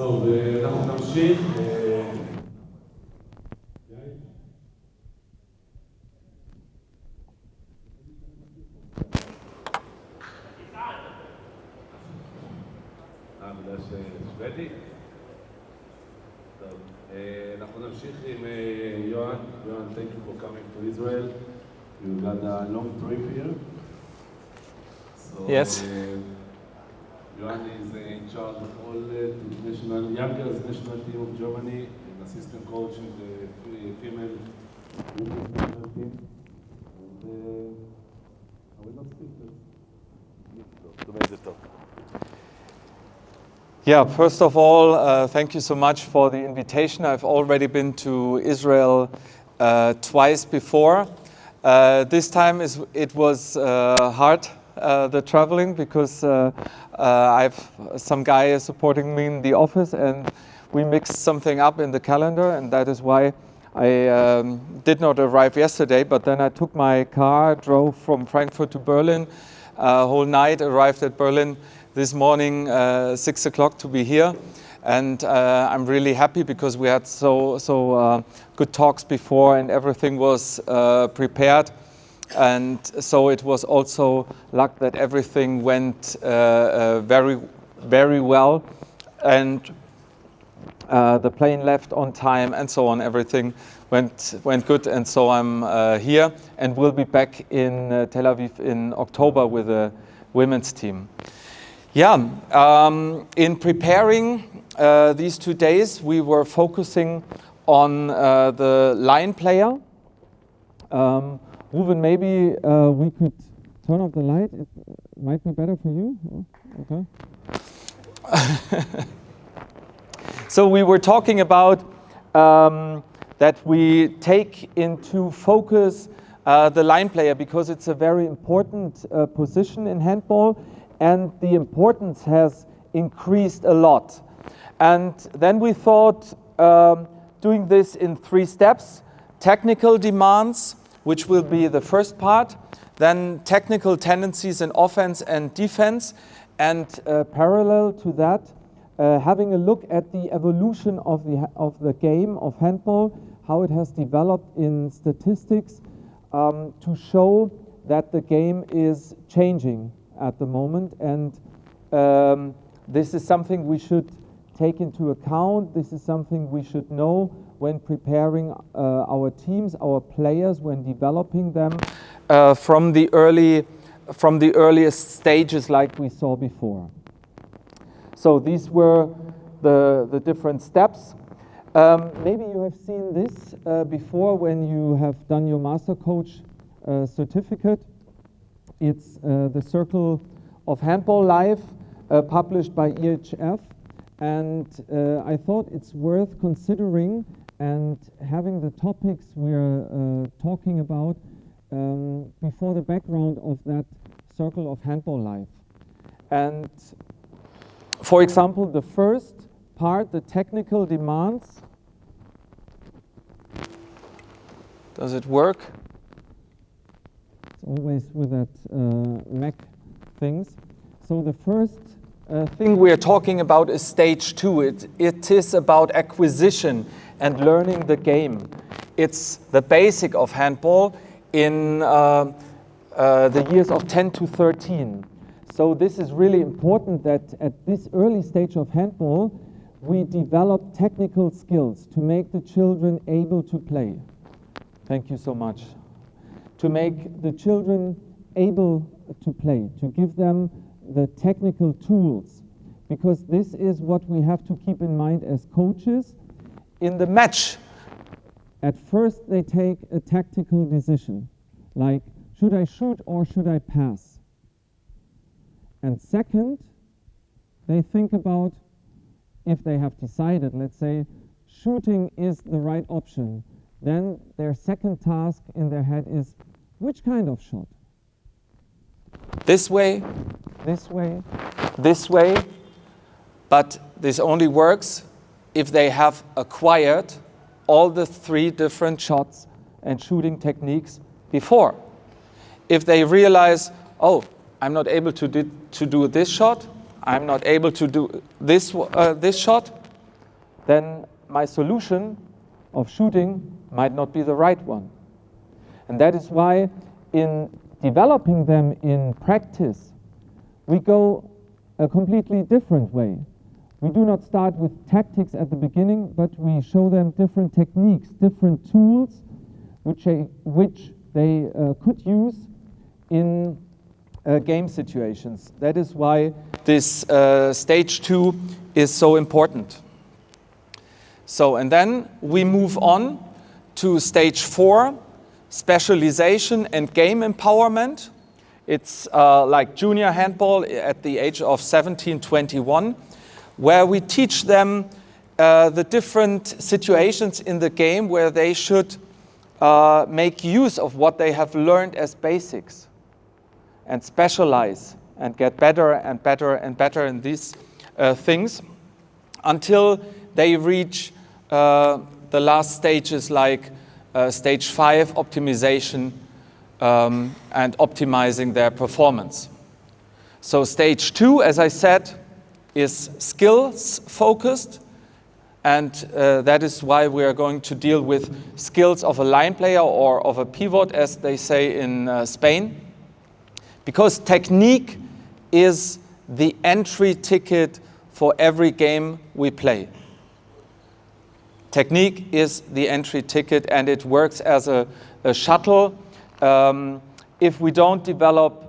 טוב, אנחנו נמשיך. בגלל ששוודי? טוב, אנחנו נמשיך עם יוהן. יוהן, thank you for coming to Israel. You got a long trip here. So, Yes. Johan is in charge of all the youngest national team of Germany, an assistant coach in the female women's national team. And I will not speak this. Yeah, first of all, thank you so much for the invitation. I've already been to Israel twice before. This time it was hard, the traveling, because I've some guy supporting me in the office, and we mixed something up in the calendar, and that is why I did not arrive yesterday. But then I took my car, drove from Frankfurt to Berlin, whole night, arrived at Berlin this morning 6 o'clock to be here, and I'm really happy because we had so good talks before, and everything was prepared. And so it was also luck that everything went very, very well, and the plane left on time, and so on. Everything went good, and so I'm here, and will be back in Tel Aviv in October with the women's team. Yeah, in preparing these 2 days, we were focusing on the line player. Ruben, maybe we could turn off the light. It might be better for you. Okay. So we were talking about that we take into focus the line player, because it's a very important position in handball, and the importance has increased a lot. And then we thought doing this in 3 steps: technical demands, which will be the first part, then technical tendencies in offense and defense, and parallel to that, having a look at the evolution of the game of handball, how it has developed in statistics, to show that the game is changing at the moment, and this is something we should take into account. This is something we should know when preparing our teams, our players, when developing them from the earliest stages, like we saw before. So these were the different steps. Maybe you have seen this before when you have done your master coach certificate. It's the Circle of Handball Life, published by EHF, and I thought it's worth considering and having the topics we're talking about before the background of that Circle of Handball Life. And for example, the first part, the technical demands. Does it work? It's always with that Mac things. So the first thing we are talking about is stage 2. It is about acquisition and learning the game. It's the basic of handball in the years of 10 to 13. So this is really important that at this early stage of handball, we develop technical skills to make the children able to play. Thank you so much. To make the children able to play, to give them the technical tools, because this is what we have to keep in mind as coaches. In the match, at first they take a tactical decision, like should I shoot or should I pass? And second, they think about, if they have decided, let's say, shooting is the right option, then their second task in their head is, which kind of shot? This way, this way, this way. But this only works if they have acquired all the 3 different shots and shooting techniques before. If they realize, oh, I'm not able to do this shot, I'm not able to do this shot, then my solution of shooting might not be the right one. And that is why in developing them in practice, we go a completely different way. We do not start with tactics at the beginning, but we show them different techniques, different tools which they could use in game situations. That is why this stage 2 is so important. So, and then we move on to stage 4, specialization and game empowerment. It's like junior handball at the age of 17, 21, where we teach them the different situations in the game where they should make use of what they have learned as basics and specialize and get better and better and better in these things until they reach the last stages like stage 5, optimization and optimizing their performance. So stage 2, as I said, is skills focused, and that is why we are going to deal with skills of a line player or of a pivot, as they say in Spain, because technique is the entry ticket for every game we play. Technique is the entry ticket, and it works as a shuttle. If we don't develop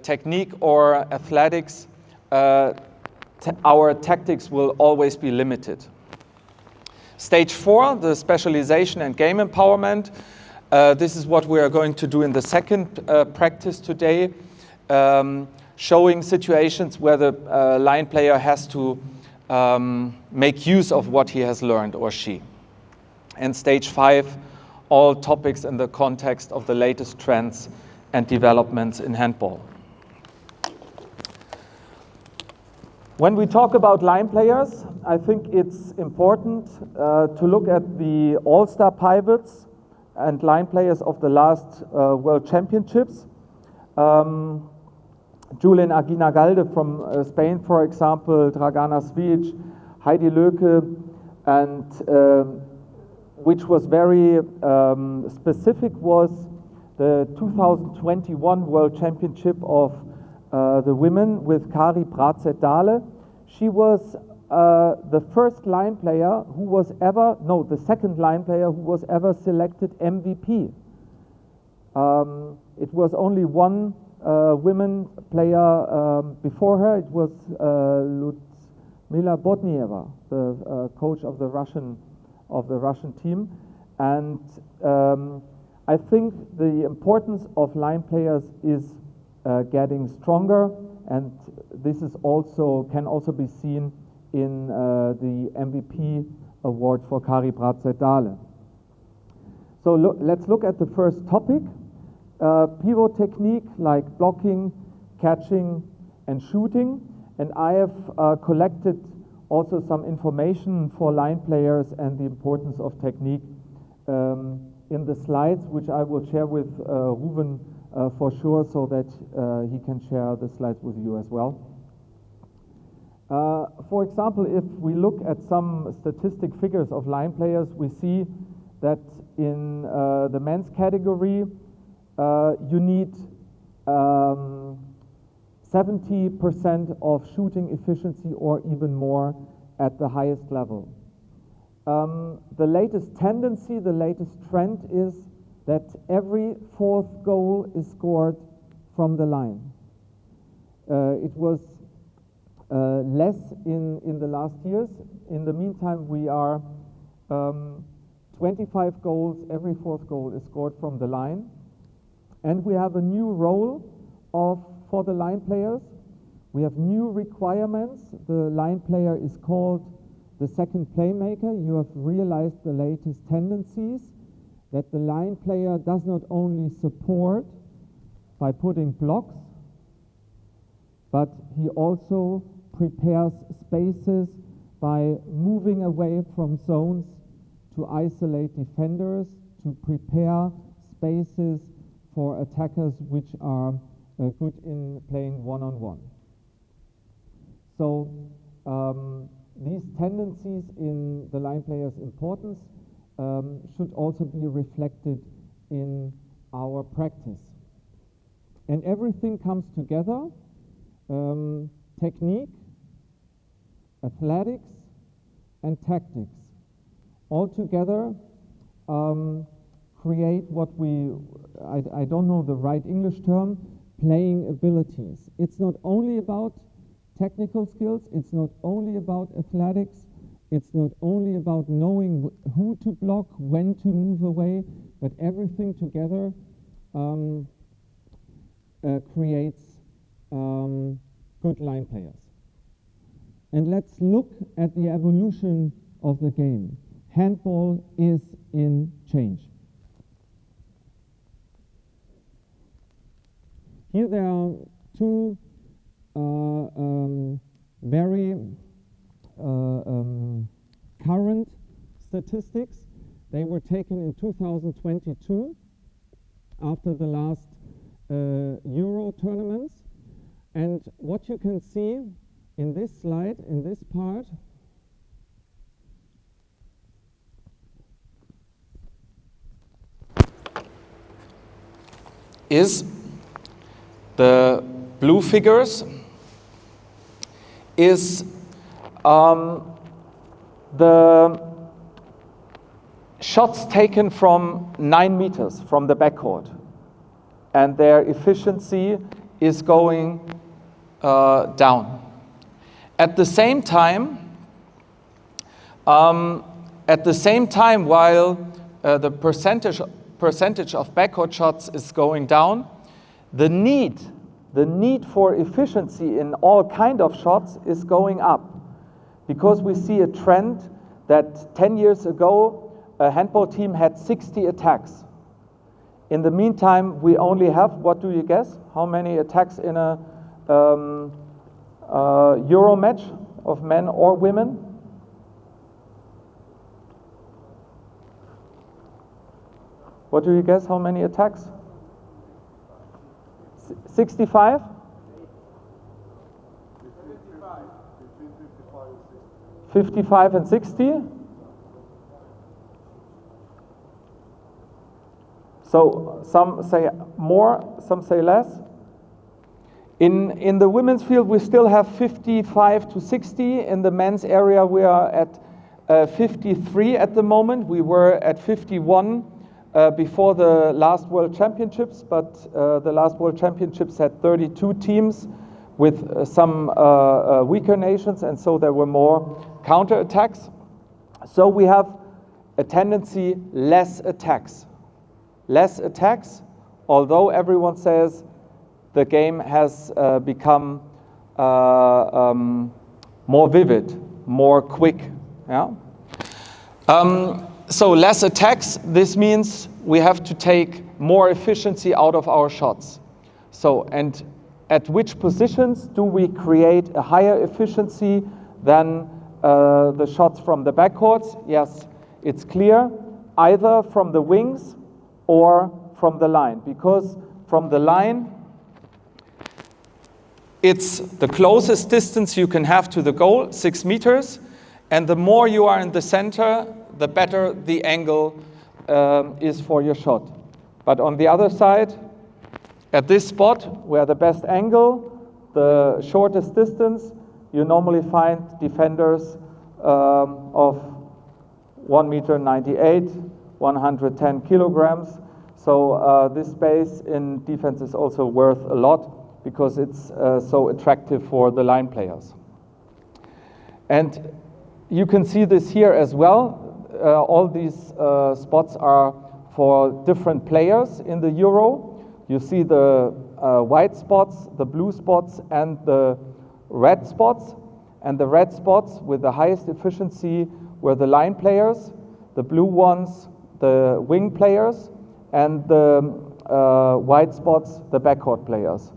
technique or athletics, our tactics will always be limited. Stage 4, the specialization and game empowerment. This is what we are going to do in the second practice today, showing situations where the line player has to make use of what he has learned, or she. And stage 5, all topics in the context of the latest trends and developments in handball. When we talk about line players, I think it's important to look at the all-star pivots and line players of the last World Championships. Julen Aguinagalde from Spain, for example, Dragana Svijic, Heidi Löke, and which was very specific was the 2021 World Championship of the women with Kari Bratzett-Dahle. She was the first line player who was ever, no, the second line player who was ever selected MVP. It was only one women player before her. It was Ludmila Bodnieva, the coach of the Russian team. And I think the importance of line players is getting stronger, and this is can also be seen in the MVP award for Kari Bratzett-Dahle. So let's look at the first topic. Pivot technique like blocking, catching, and shooting. And I have collected also some information for line players and the importance of technique in the slides, which I will share with Ruven for sure, so that he can share the slides with you as well. For example, if we look at some statistic figures of line players, we see that in the men's category, you need 70% of shooting efficiency or even more at the highest level. The latest tendency, the latest trend is that every fourth goal is scored from the line. It was less in the last years. In the meantime, we are 25 goals, every fourth goal is scored from the line. And we have a new role for the line players. We have new requirements. The line player is called the second playmaker. You have realized the latest tendencies, that the line player does not only support by putting blocks, but he also prepares spaces by moving away from zones to isolate defenders, to prepare spaces for attackers which are good in playing one-on-one. So these tendencies in the line player's importance should also be reflected in our practice. And everything comes together, technique, athletics, and tactics. All together create what I don't know the right English term, playing abilities. It's not only about technical skills, it's not only about athletics, it's not only about knowing who to block, when to move away, but everything together creates good line players. And let's look at the evolution of the game. Handball is in change. Here there are two very current statistics. They were taken in 2022 after the last Euro tournaments. And what you can see in this slide, in this part, is the blue figures is the shots taken from 9 meters from the backcourt, and their efficiency is going down. At the same time, while the percentage of backcourt shots is going down, the need for efficiency in all kind of shots is going up, because we see a trend that 10 years ago a handball team had 60 attacks. In the meantime, we only have, what do you guess, how many attacks in a Euro match of men or women? What do you guess, how many attacks? 65? 55 and 60? So some say more, some say less. In the women's field, we still have 55 to 60. In the men's area, we are at 53 at the moment. We were at 51 before the last World Championships, but the last World Championships had 32 teams with some weaker nations, and so there were more counterattacks. So we have a tendency, less attacks. Less attacks, although everyone says the game has become more vivid, more quick. Yeah? So less attacks, this means we have to take more efficiency out of our shots. So, and at which positions do we create a higher efficiency than the shots from the backcourts? Yes, it's clear, either from the wings or from the line, because from the line it's the closest distance you can have to the goal, 6 meters, and the more you are in the center, the better the angle is for your shot. But on the other side, at this spot where the best angle, the shortest distance, you normally find defenders of 1.98 meters, 110 kilograms. So this space in defense is also worth a lot because it's so attractive for the line players. And you can see this here as well. All these spots are for different players in the Euro. You see the white spots, the blue spots, and the red spots. And the red spots with the highest efficiency were the line players, the blue ones, the wing players, and the white spots, the backcourt players.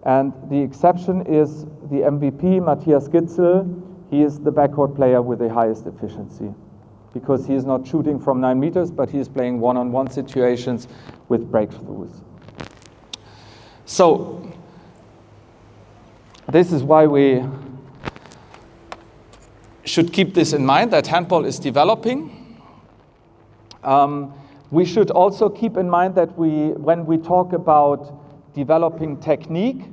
And the exception is the MVP, Matthias Gitzel. He is the backcourt player with the highest efficiency because he is not shooting from 9 meters, but he is playing one-on-one situations with breakthroughs. So this is why we should keep this in mind, that handball is developing. We should also keep in mind that when we talk about developing technique,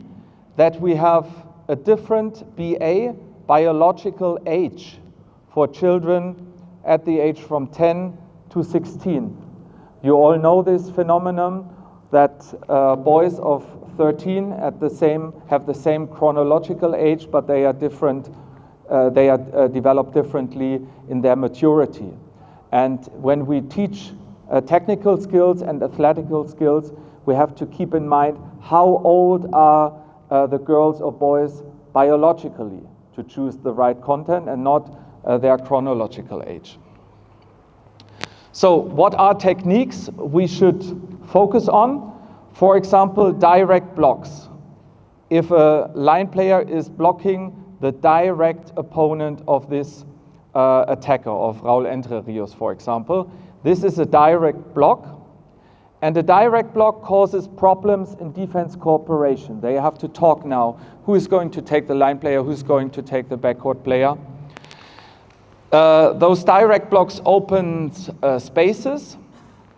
that we have a different BA, biological age, for children at the age from 10 to 16. You all know this phenomenon that boys of 13 have the same chronological age, but they are different. They are developed differently in their maturity. And when we teach technical skills and athletical skills, we have to keep in mind how old are the girls or boys biologically to choose the right content and not their chronological age. So what are techniques we should focus on? For example, direct blocks. If a line player is blocking the direct opponent of this attacker, of Raúl Entre Rios, for example, this is a direct block. And a direct block causes problems in defense cooperation. They have to talk now. Who is going to take the line player? Who's going to take the backcourt player? Those direct blocks open spaces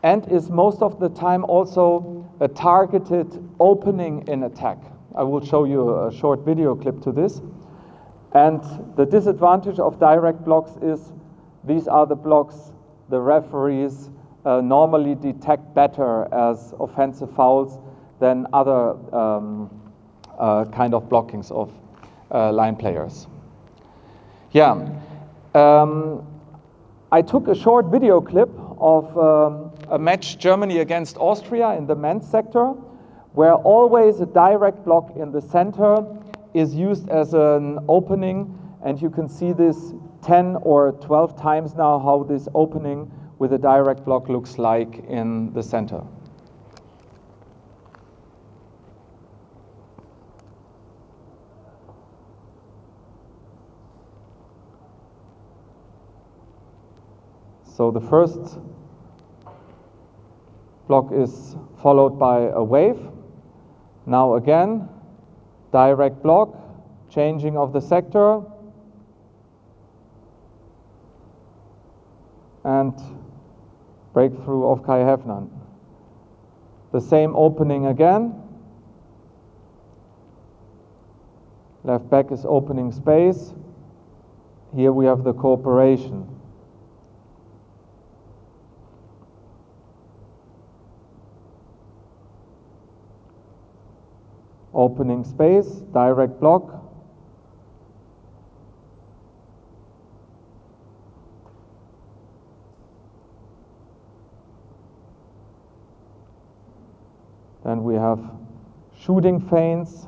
and is most of the time also a targeted opening in attack. I will show you a short video clip to this. And the disadvantage of direct blocks is these are the blocks the referees normally detect better as offensive fouls than other kind of blockings of line players. Yeah, I took a short video clip of a match Germany against Austria in the men's sector, where always a direct block in the center is used as an opening, and you can see this 10 or 12 times now how this opening with a direct block looks like in the center. So the first block is followed by a wave. Now again, direct block, changing of the sector, and breakthrough of Kai Hefnan. The same opening again. Left back is opening space. Here we have the cooperation. Opening space, direct block. Then we have shooting feints,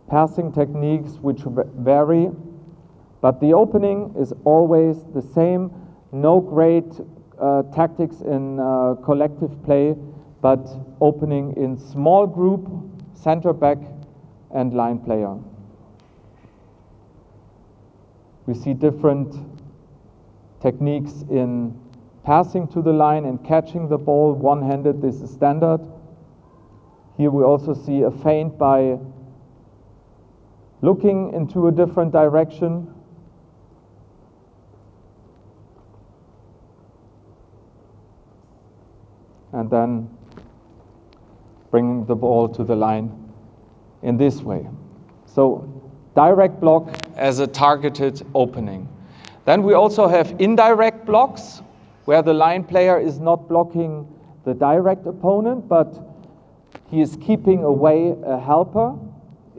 passing techniques which vary, but the opening is always the same. No great tactics in collective play, but opening in small group, center back and line player. We see different techniques in passing to the line and catching the ball one-handed. This is standard. Here we also see a feint by looking into a different direction. And then bringing the ball to the line in this way. So direct block as a targeted opening. Then we also have indirect blocks where the line player is not blocking the direct opponent, but he is keeping away a helper.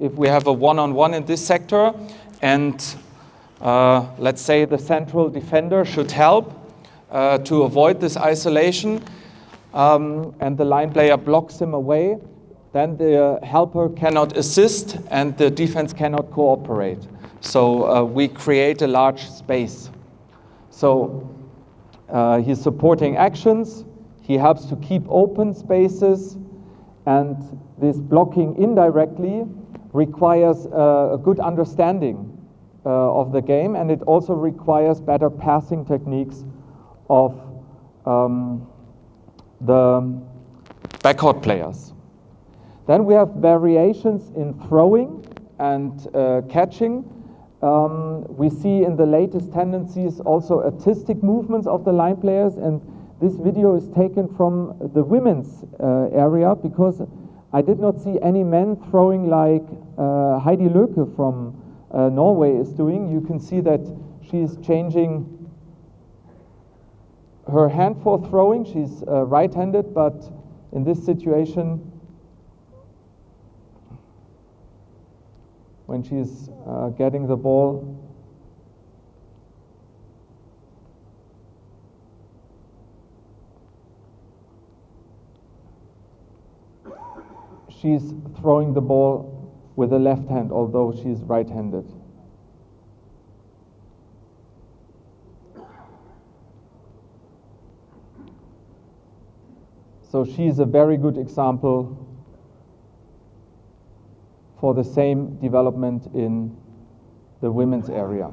If we have a one-on-one in this sector and let's say the central defender should help to avoid this isolation, and the line player blocks him away, then the helper cannot assist and the defense cannot cooperate. So we create a large space. So he's supporting actions, he helps to keep open spaces, and this blocking indirectly requires a good understanding of the game, and it also requires better passing techniques of the backcourt players. Then we have variations in throwing and catching. we see in the latest tendencies also artistic movements of the line players, and this video is taken from the women's area, because I did not see any men throwing like Heidi Løke from Norway is doing. You can see that she's changing her hand for throwing. She's right-handed, but in this situation, when she's getting the ball, she's throwing the ball with the left hand, although she's right-handed. So she's a very good example for the same development in the women's area.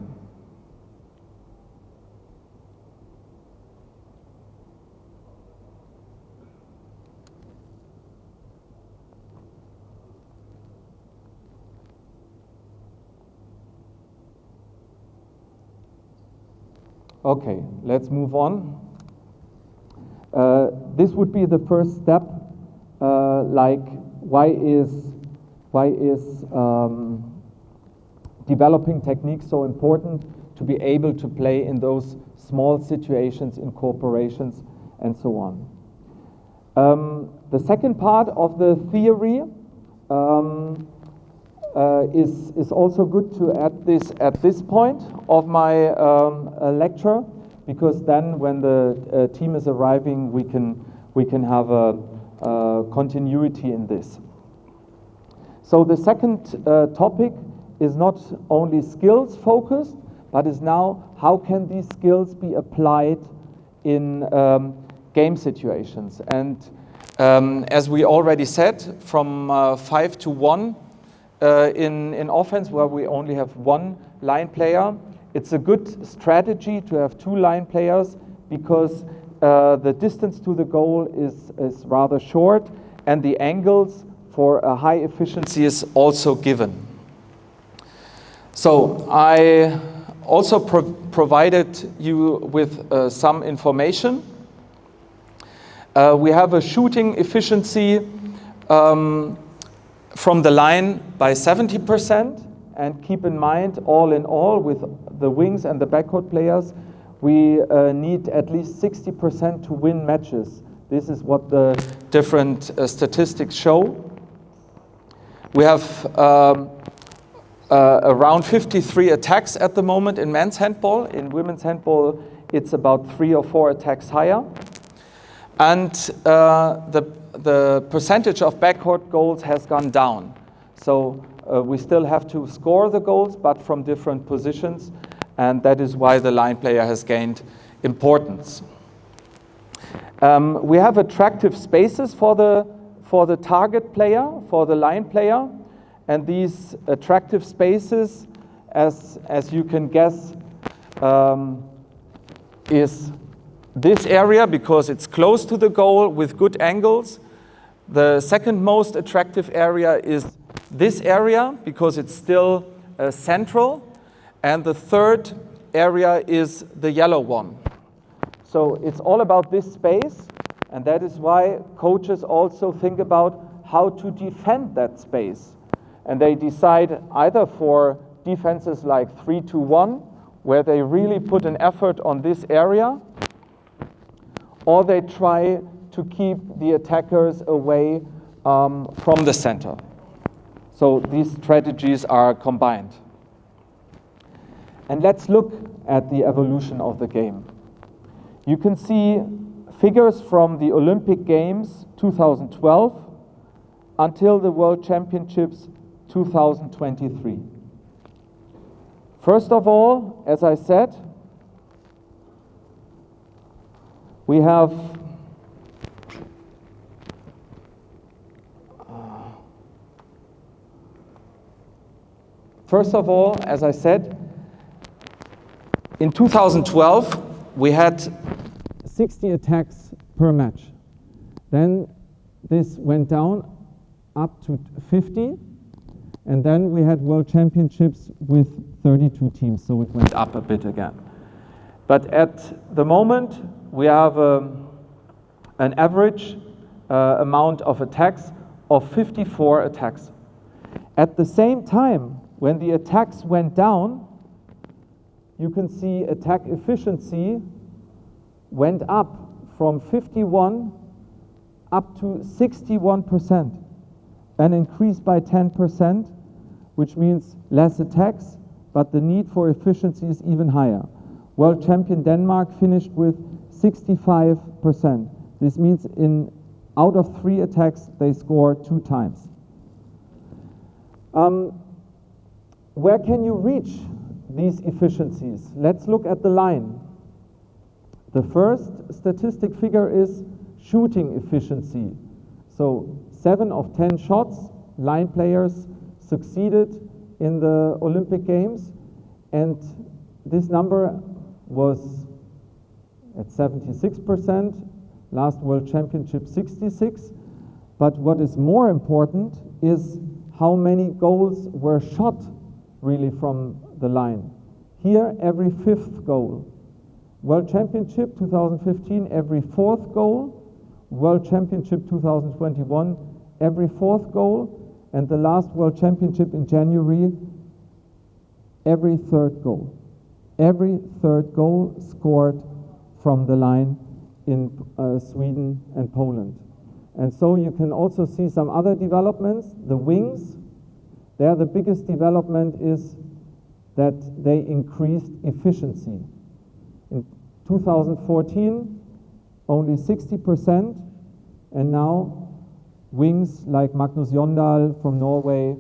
Okay, let's move on. This would be the first step, like why is developing techniques so important to be able to play in those small situations in corporations and so on. The second part of the theory is also good to add this at this point of my lecture, because then when the team is arriving, we can have a continuity in this. So the second topic is not only skills focused, but is now how can these skills be applied in game situations. And as we already said, from 5 to 1 in offense, where we only have one line player, it's a good strategy to have two line players, because the distance to the goal is rather short, and the angles for a high efficiency is also given. So I also provided you with some information. We have a shooting efficiency from the line by 70%, and keep in mind, all in all, with the wings and the backcourt players, we need at least 60% to win matches. This is what the different statistics show. We have around 53 attacks at the moment in men's handball. In women's handball, it's about 3 or 4 attacks higher. And the percentage of backcourt goals has gone down. So we still have to score the goals, but from different positions, and that is why the line player has gained importance. We have attractive spaces for the target player, for the line player, and these attractive spaces, as you can guess, is this area, because it's close to the goal with good angles. The second most attractive area is this area, because it's still central. And the third area is the yellow one. So it's all about this space, and that is why coaches also think about how to defend that space. And they decide either for defenses like 3-2-1, where they really put an effort on this area, or they try to keep the attackers away from the center. So these strategies are combined. And let's look at the evolution of the game. You can see figures from the Olympic Games 2012 until the World Championships 2023. First of all, as I said, we have first of all, as I said, in 2012, we had 60 attacks per match. Then this went down up to 50. And then we had World Championships with 32 teams, so it went up a bit again. But at the moment, we have an average amount of attacks of 54 attacks. At the same time, when the attacks went down, you can see attack efficiency went up from 51 up to 61%, an increase by 10%, which means less attacks, but the need for efficiency is even higher. World champion Denmark finished with 65%. This means out of 3 attacks, they score 2 times. Where can you reach these efficiencies? Let's look at the line. The first statistic figure is shooting efficiency. So 7 of 10 shots, line players succeeded in the Olympic Games, and this number was at 76%, last World Championship 66. But what is more important is how many goals were shot really from the line. Here, every 5th goal. World Championship 2015, every 4th goal. World Championship 2021, every 4th goal. And the last World Championship in January, every 3rd goal. Every 3rd goal scored from the line in Sweden and Poland. And so you can also see some other developments. The wings, there the biggest development is that they increased efficiency. In 2014, only 60%, and now wings like Magnus Jondal from Norway,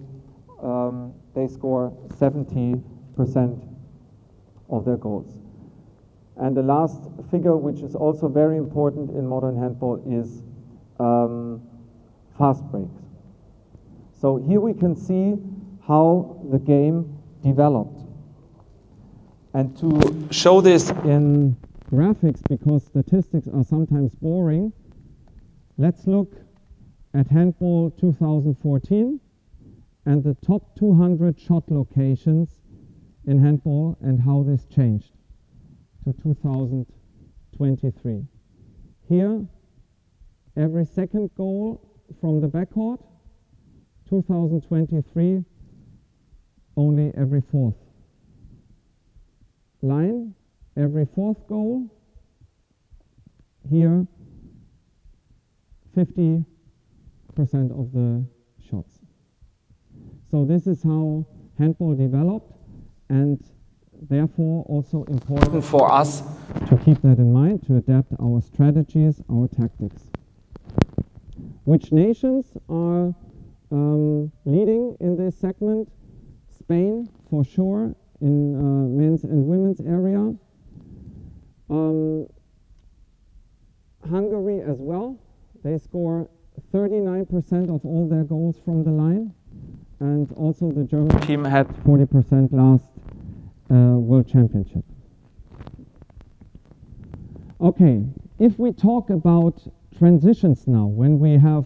they score 70% of their goals. And the last figure, which is also very important in modern handball, is fast breaks. So here we can see how the game developed. And to show this in graphics, because statistics are sometimes boring, let's look at handball 2014 and the top 200 shot locations in handball and how this changed to 2023. Here, every second goal from the backcourt, 2023, only every 4th. Line, every 4th goal. Here, 50% of the shots. So this is how handball developed, and therefore also important for us to keep that in mind, to adapt our strategies, our tactics. Which nations are leading in this segment? Spain, for sure, in men's and women's area. Hungary as well. They score 39% of all their goals from the line. And also the German team had 40% last World Championship. Okay, if we talk about transitions now, when we have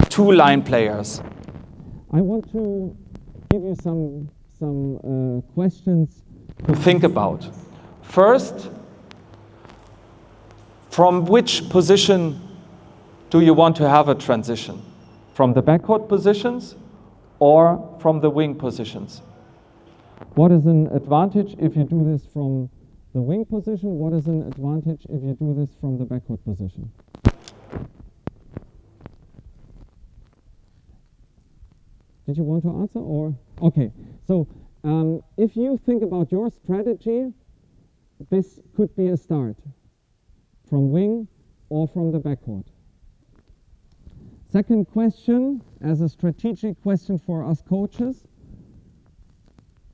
2 line players, I want to give you some questions to think about. First, from which position do you want to have a transition? From the backcourt positions or from the wing positions? What is an advantage if you do this from the wing position? What is an advantage if you do this from the backcourt position? Did you want to answer or? Okay, so if you think about your strategy, this could be a start from wing or from the backcourt. Second question, as a strategic question for us coaches,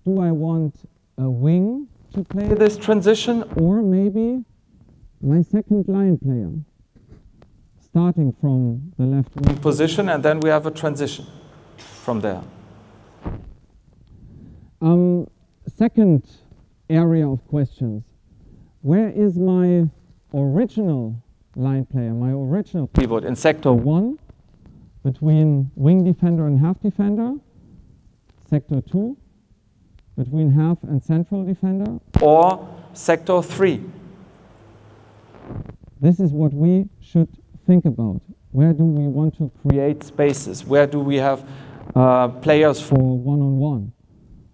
do I want a wing to play this transition, or maybe my second line player starting from the left wing position, and then we have a transition from there? Second area of questions, where is my original line player, my original pivot in sector 1 between wing defender and half defender? sector 2, between half and central defender, or sector 3. This is what we should think about. Where do we want to create spaces? Where do we have players for one-on-one?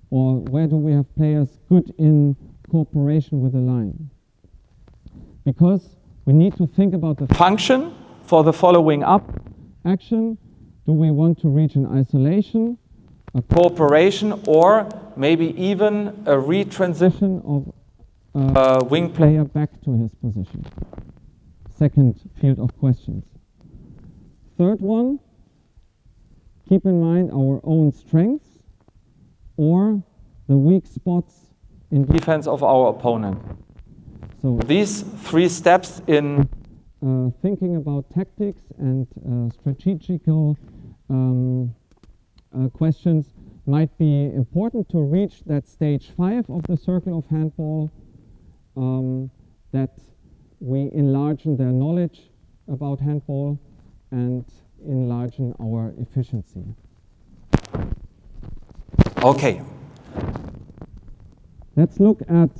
Or where do we have players good in cooperation with the line? Because we need to think about the function for the following up action. Do we want to reach an isolation, a cooperation, or maybe even a retransition of a wing player back to his position? Second field of questions. Third one, keep in mind our own strengths or the weak spots in defense of our opponent. So these 3 steps in thinking about tactics and strategical questions might be important to reach that stage 5 of the circle of handball, that we enlarge their knowledge about handball and enlarge our efficiency. Okay. Let's look at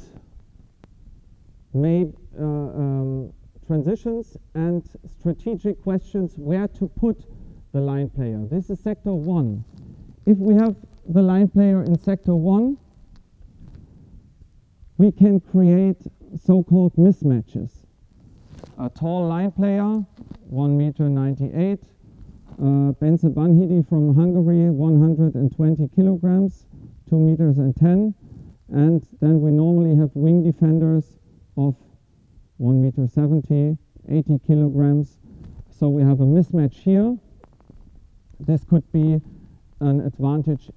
transitions and strategic questions where to put the line player. This is sector 1. If we have the line player in sector 1, we can create so-called mismatches. A tall line player, 1.98 m, Bence Banhidi from Hungary, 120 kilograms, 2.10 m, and then we normally have wing defenders of 1.70 m, 80 kilograms. So we have a mismatch here. This could be an advantage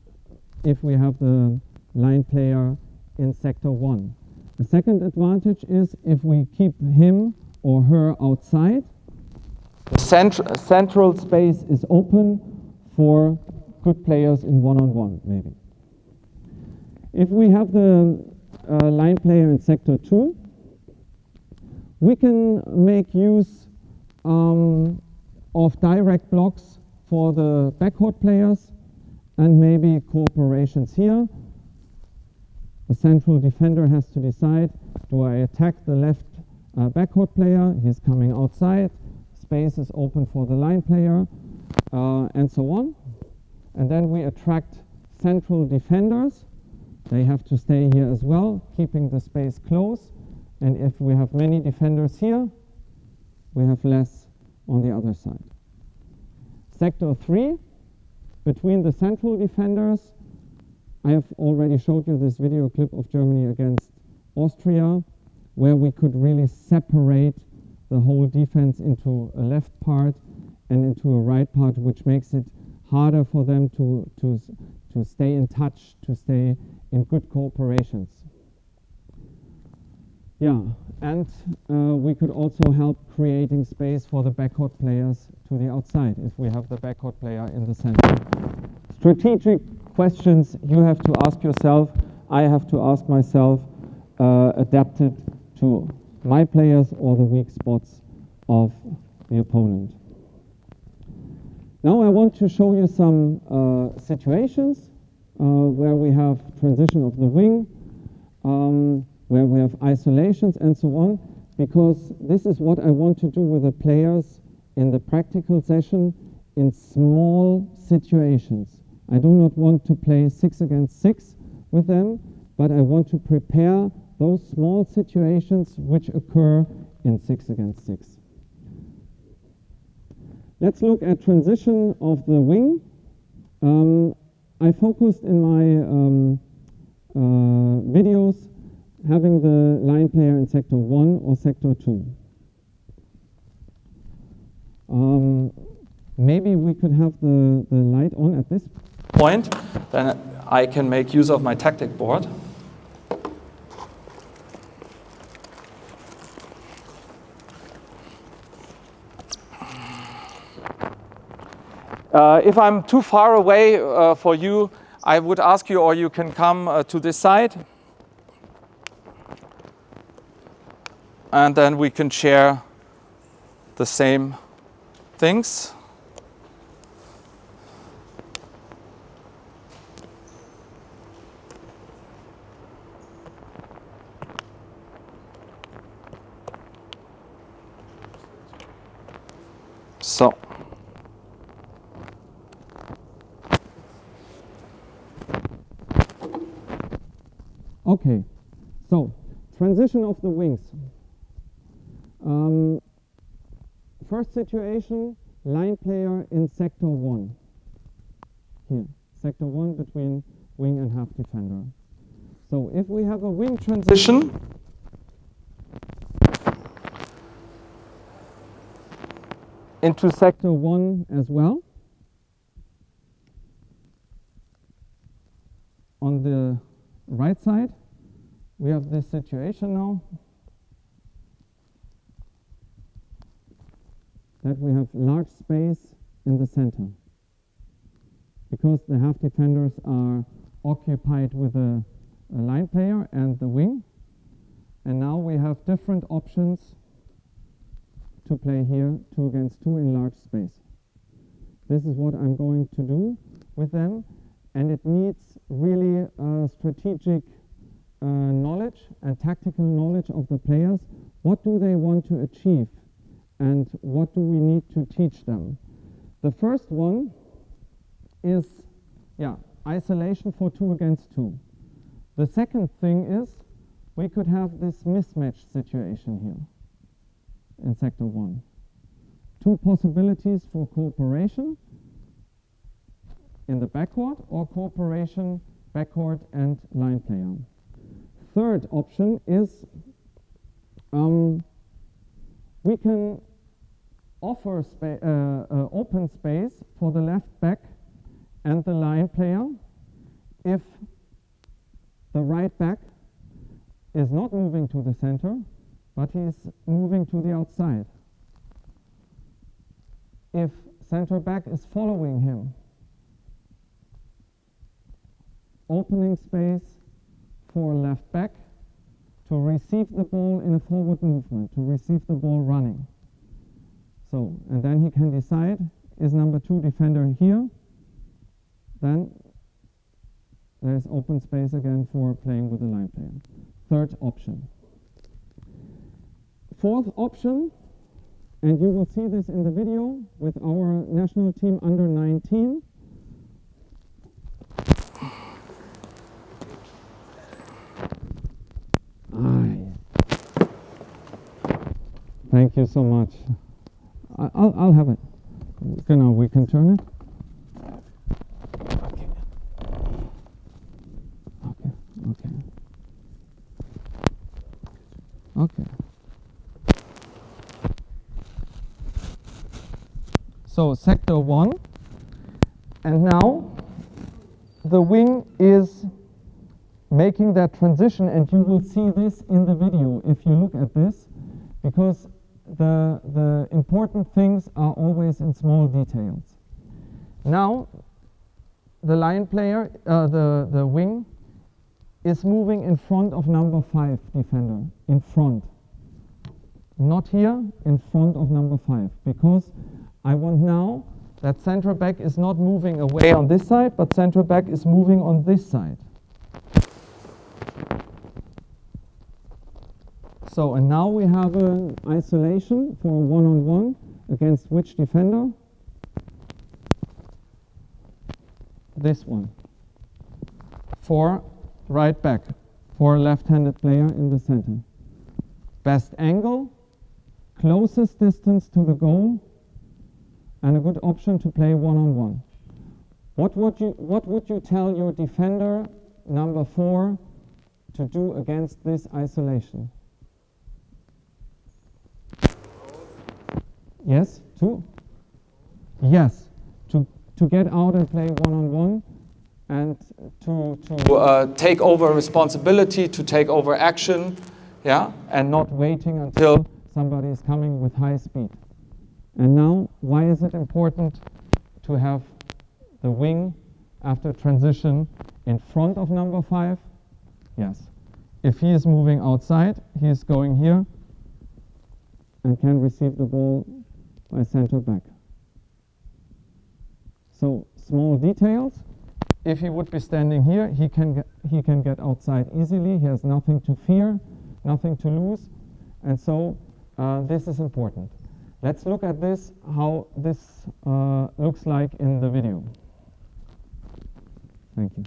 if we have the line player in sector 1. The second advantage is if we keep him or her outside, the central space is open for good players in one-on-one, maybe. If we have the line player in sector 2, we can make use of direct blocks for the backcourt players and maybe cooperations here. The central defender has to decide, do I attack the left backcourt player? He's coming outside. Space is open for the line player, and so on. And then we attract central defenders. They have to stay here as well, keeping the space close. And if we have many defenders here, we have less on the other side. Sector 3, between the central defenders, I have already showed you this video clip of Germany against Austria, where we could really separate the whole defense into a left part and into a right part, which makes it harder for them to stay in touch, to stay in good cooperations. Yeah, and we could also help creating space for the backcourt players to the outside if we have the backcourt player in the center. Strategic questions you have to ask yourself, I have to ask myself, adapted to my players or the weak spots of the opponent. Now I want to show you some situations where we have transition of the wing, where we have isolations and so on, because this is what I want to do with the players in the practical session in small situations. I do not want to play 6 against 6 with them, but I want to prepare those small situations which occur in 6 against 6. Let's look at transition of the wing. I focused in my videos having the line player in sector 1 or sector 2. Maybe we could have the light on at this point, then I can make use of my tactic board. If I'm too far away for you, I would ask you, or you can come to this side. And then we can share the same things. So. Okay, so transition of the wings. First situation, line player in sector 1. Here, sector 1 between wing and half defender. So if we have a wing transition, into sector 1 as well, on the right side, we have this situation now that we have large space in the center because the half defenders are occupied with a line player and the wing, and now we have different options to play here 2 against 2 in large space. This is what I'm going to do with them, and it needs really strategic knowledge and tactical knowledge of the players. What do they want to achieve and what do we need to teach them? The first one is isolation for 2 against 2. The second thing is we could have this mismatch situation here in sector 1. 2 possibilities for cooperation in the backcourt or cooperation backcourt and line player. Third option is we can offer open space for the left back and the line player if the right back is not moving to the center, but he is moving to the outside. If center back is following him, opening space for left back to receive the ball in a forward movement, to receive the ball running. So, and then he can decide, is number 2 defender here? Then there's open space again for playing with the line player. Third option. Fourth option, and you will see this in the video with our national team under 19. Thank you so much. I'll have it. Genau, we can turn it. Okay. So sector 1, and now the wing is making that transition, and you will see this in the video if you look at this, because the important things are always in small details. Now the line player, the wing, is moving in front of number 5 defender, in front. Not here, in front of number 5, because I want now that center back is not moving away on this side, but center back is moving on this side. So, and now we have an isolation for a one-on-one against which defender? This one. For right back, for a left-handed player in the center. Best angle, closest distance to the goal, and a good option to play one-on-one. What would you tell your defender, number 4, to do against this isolation? Yes, to get out and play one-on-one, and to take over responsibility, to take over action, and not waiting until somebody is coming with high speed. And now, why is it important to have the wing after transition in front of number 5? Yes. If he is moving outside, he is going here and can receive the ball by center back. So small details. If he would be standing here, he can get outside easily. He has nothing to fear, nothing to lose, and so this is important. Let's look at this, how this looks like in the video. Thank you.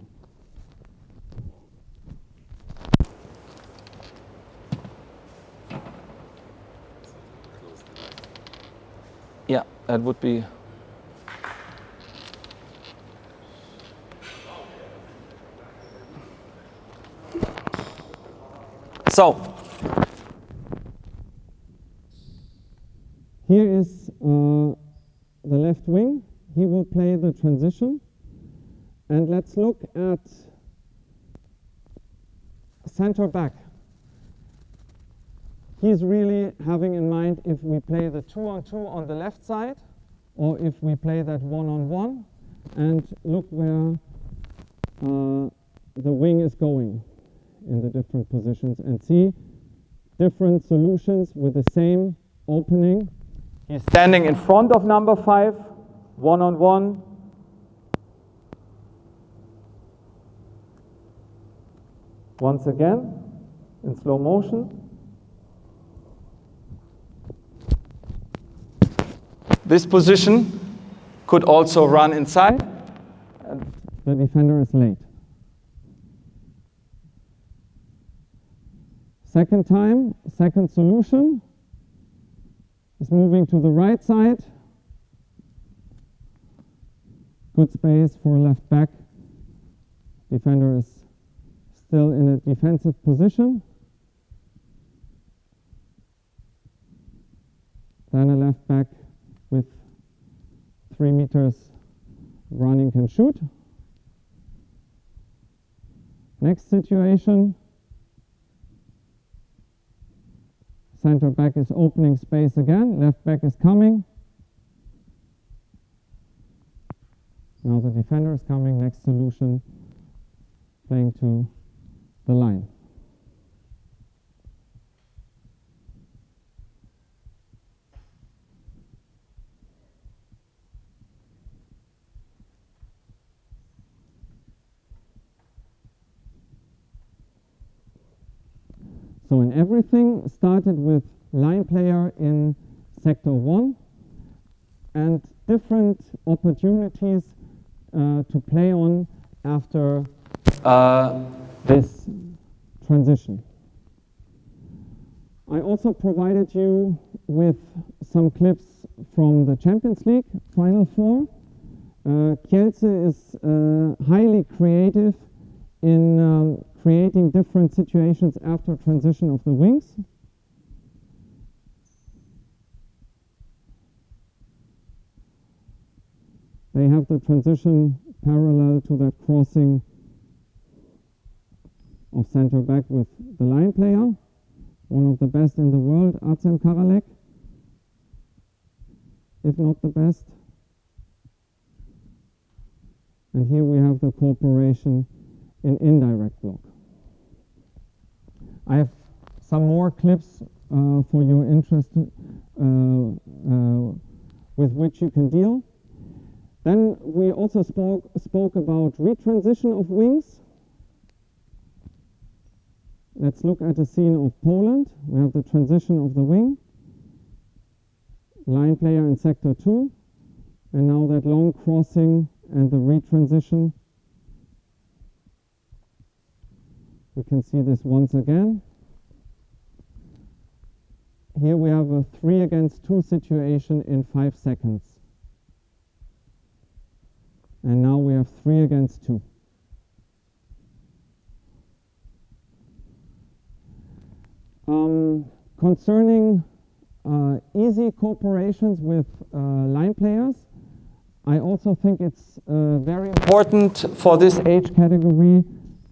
Yeah, that would be. So, here is the left wing. He will play the transition. And let's look at center back. He's really having in mind if we play the 2-on-2 on the left side, or if we play that 1-on-1, and look where the wing is going in the different positions, and see different solutions with the same opening. He's standing in front of number 5, 1-on-1. Once again, in slow motion. This position could also run inside, and the defender is late. Second time, second solution is moving to the right side. Good space for left back. Defender is still in a defensive position. Then a left back with 3 meters running can shoot. Next situation. Center back is opening space again. Left back is coming. Now the defender is coming. Next solution, playing to the line. So in everything started with line player in sector 1 and different opportunities to play on after this transition. I also provided you with some clips from the Champions League Final Four. Kielce is highly creative in creating different situations after transition of the wings. They have the transition parallel to that crossing of center back with the line player, one of the best in the world, Acem Karalek, if not the best. And here we have the cooperation in indirect block. I have some more clips for your interest with which you can deal. Then we also spoke about retransition of wings. Let's look at a scene of Poland. We have the transition of the wing, line player in sector 2, and now that long crossing and the retransition. We can see this once again. Here we have a 3 against 2 situation in 5 seconds. And now we have 3 against 2. Concerning easy cooperations with line players, I also think it's very important for this age category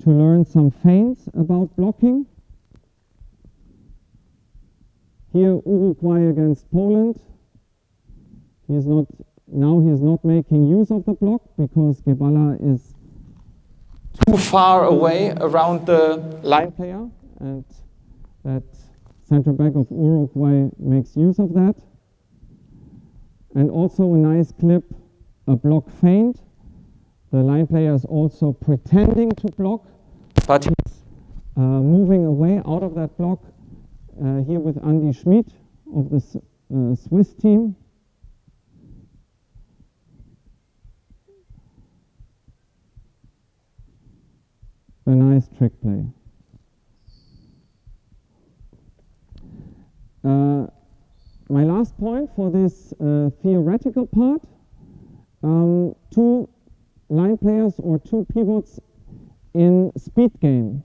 to learn some feints about blocking. Here Uruguay against Poland. He is not making use of the block because Gebala is too far away around the line player, and that center back of Uruguay makes use of that. And also a nice clip, a block feint. The line player is also pretending to block, but he's moving away out of that block. Here with Andy Schmid of the Swiss team. A nice trick play. My last point for this theoretical part, two line players or two pivots in speed game.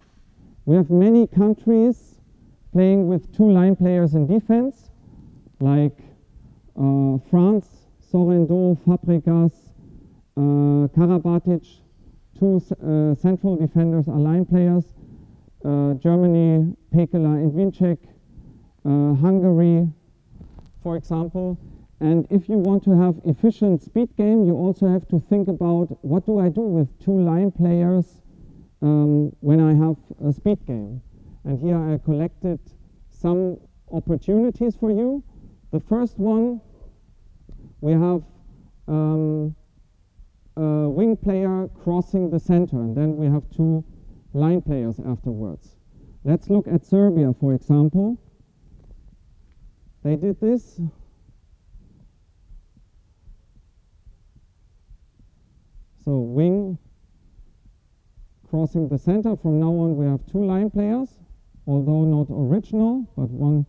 We have many countries playing with two line players in defense, like France, Sorrento, Fabregas, Karabatic. Two central defenders are line players. Germany, Pekela and Vincek. Hungary, for example. And if you want to have efficient speed game, you also have to think about what do I do with two line players when I have a speed game. And here I collected some opportunities for you. The first one, we have a wing player crossing the center, and then we have two line players afterwards. Let's look at Serbia, for example. They did this. So wing crossing the center. From now on we have two line players, although not original, but one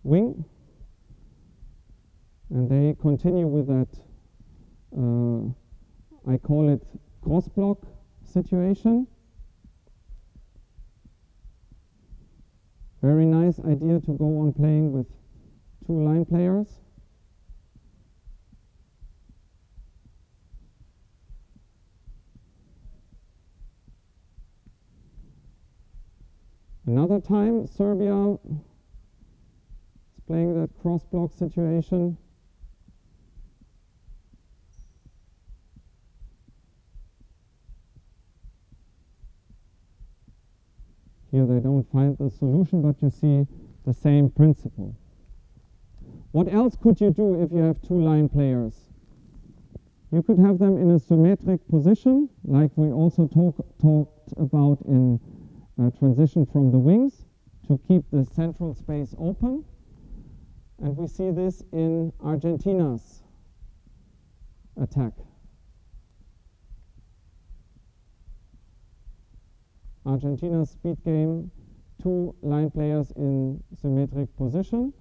wing. And they continue with that, I call it cross-block situation. Very nice idea to go on playing with two line players. Another time Serbia is playing that cross-block situation. Here they don't find the solution, but you see the same principle. What else could you do if you have two line players? You could have them in a symmetric position, like we also talked about in transition from the wings, to keep the central space open. And we see this in Argentina's attack. Argentina's speed game, two line players in symmetric position.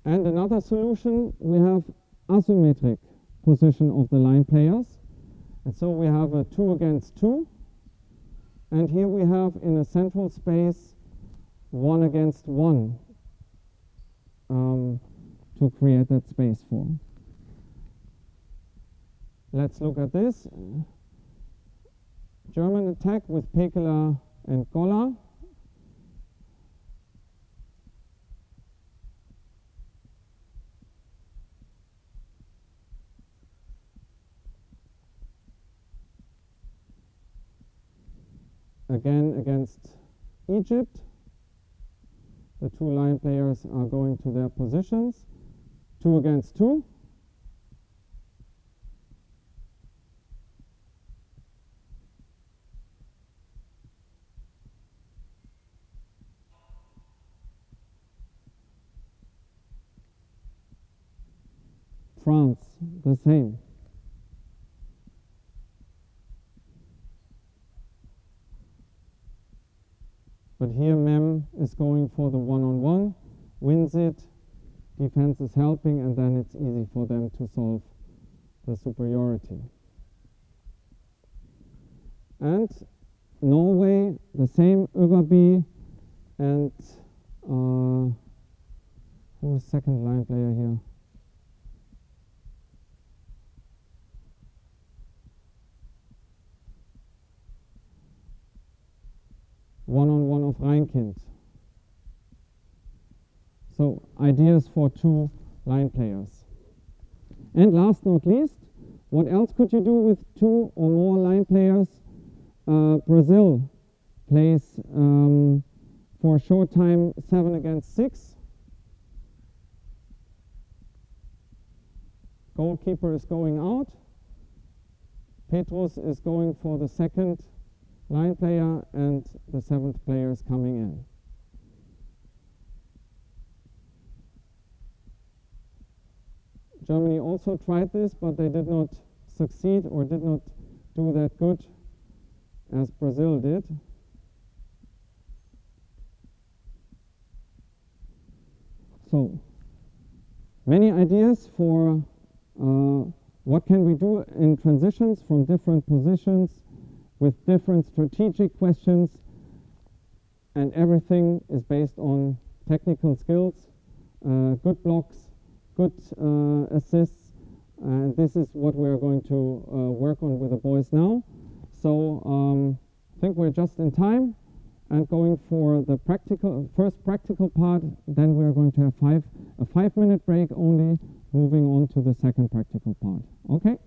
And another solution, we have asymmetric position of the line players. And so we have a 2 against 2. And here we have in a central space 1 against 1 to create that space for. Let's look at this. German attack with Pekela and Golla. Again against Egypt. The two line players are going to their positions. 2 against 2. France, the same. But here Mem is going for the one-on-one, wins it, defense is helping, and then it's easy for them to solve the superiority. And Norway, the same, Øverby, and who is second line player here? One-on-one of Reinkind. So ideas for two line players. And last not least, what else could you do with two or more line players? Brazil plays for a short time 7 against 6. Goalkeeper is going out. Petrus is going for the second line player and the 7th player is coming in. Germany also tried this, but they did not succeed or did not do that good as Brazil did. So, many ideas for what can we do in transitions from different positions with different strategic questions, and everything is based on technical skills, good blocks, good assists, and this is what we're going to work on with the boys now. So I think we're just in time and going for the first practical part. Then we're going to have a 5-minute break only, moving on to the second practical part. Okay?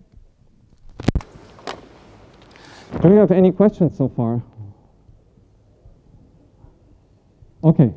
Do you have any questions so far? Okay.